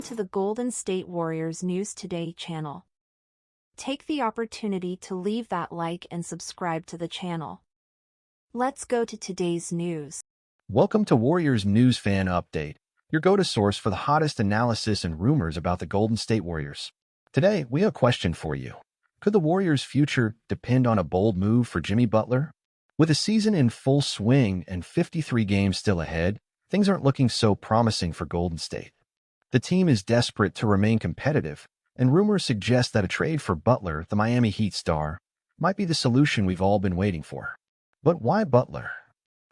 to the Golden State Warriors News Today channel. Take the opportunity to leave that like and subscribe to the channel. Let's go to today's news. Welcome to Warriors News Fan Update, your go-to source for the hottest analysis and rumors about the Golden State Warriors. Today, we have a question for you. Could the Warriors' future depend on a bold move for Jimmy Butler? With a season in full swing and 53 games still ahead, things aren't looking so promising for Golden State. The team is desperate to remain competitive, and rumors suggest that a trade for Butler, the Miami Heat star, might be the solution we've all been waiting for. But why Butler?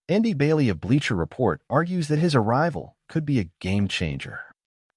Andy Bailey of Bleacher Report argues that his arrival could be a game-changer.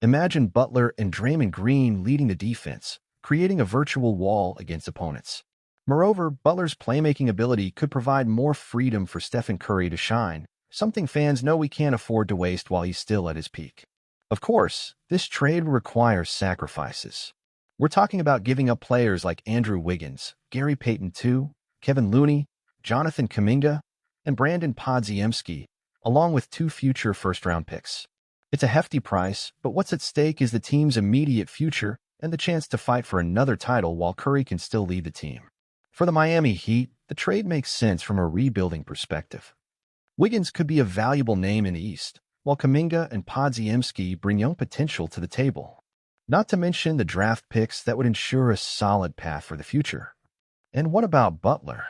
Imagine Butler and Draymond Green leading the defense, creating a virtual wall against opponents. Moreover, Butler's playmaking ability could provide more freedom for Stephen Curry to shine, something fans know we can't afford to waste while he's still at his peak. Of course, this trade requires sacrifices. We're talking about giving up players like Andrew Wiggins, Gary Payton II, Kevin Looney, Jonathan Kuminga, and Brandon Podziemski, along with 2 future first-round picks. It's a hefty price, but what's at stake is the team's immediate future and the chance to fight for another title while Curry can still lead the team. For the Miami Heat, the trade makes sense from a rebuilding perspective. Wiggins could be a valuable name in the East, while Kuminga and Podziemski bring young potential to the table. Not to mention the draft picks that would ensure a solid path for the future. And what about Butler?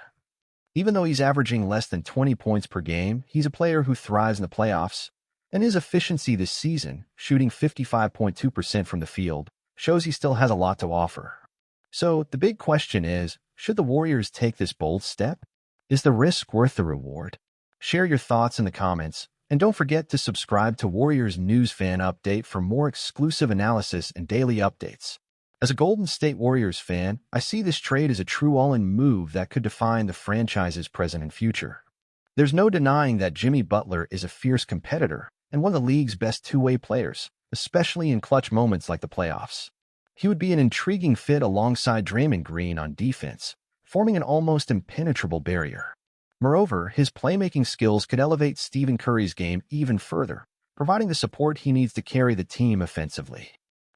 Even though he's averaging less than 20 points per game, he's a player who thrives in the playoffs, and his efficiency this season, shooting 55.2% from the field, shows he still has a lot to offer. So the big question is, should the Warriors take this bold step? Is the risk worth the reward? Share your thoughts in the comments, and don't forget to subscribe to Warriors News Fan Update for more exclusive analysis and daily updates. As a Golden State Warriors fan, I see this trade as a true all-in move that could define the franchise's present and future. There's no denying that Jimmy Butler is a fierce competitor and one of the league's best two-way players, especially in clutch moments like the playoffs. He would be an intriguing fit alongside Draymond Green on defense, forming an almost impenetrable barrier. Moreover, his playmaking skills could elevate Stephen Curry's game even further, providing the support he needs to carry the team offensively.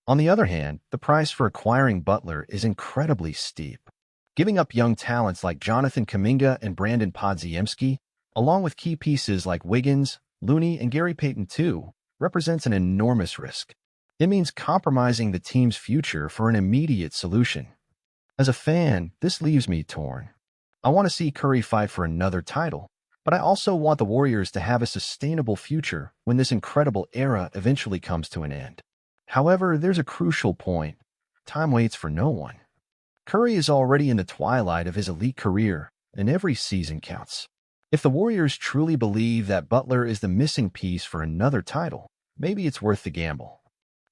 On the other hand, the price for acquiring Butler is incredibly steep. Giving up young talents like Jonathan Kuminga and Brandon Podziemski, along with key pieces like Wiggins, Looney, and Gary Payton II, represents an enormous risk. It means compromising the team's future for an immediate solution. As a fan, this leaves me torn. I want to see Curry fight for another title, but I also want the Warriors to have a sustainable future when this incredible era eventually comes to an end. However, there's a crucial point. Time waits for no one. Curry is already in the twilight of his elite career, and every season counts. If the Warriors truly believe that Butler is the missing piece for another title, maybe it's worth the gamble.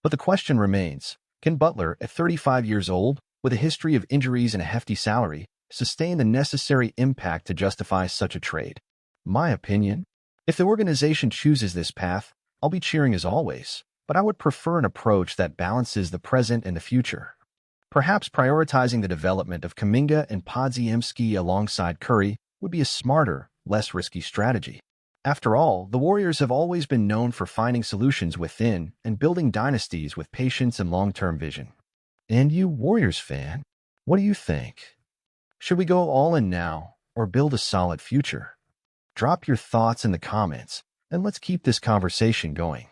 But the question remains, can Butler, at 35 years old, with a history of injuries and a hefty salary, sustain the necessary impact to justify such a trade? My opinion? If the organization chooses this path, I'll be cheering as always, but I would prefer an approach that balances the present and the future. Perhaps prioritizing the development of Kuminga and Podziemski alongside Curry would be a smarter, less risky strategy. After all, the Warriors have always been known for finding solutions within and building dynasties with patience and long-term vision. And you, Warriors fan, what do you think? Should we go all in now or build a solid future? Drop your thoughts in the comments, and let's keep this conversation going.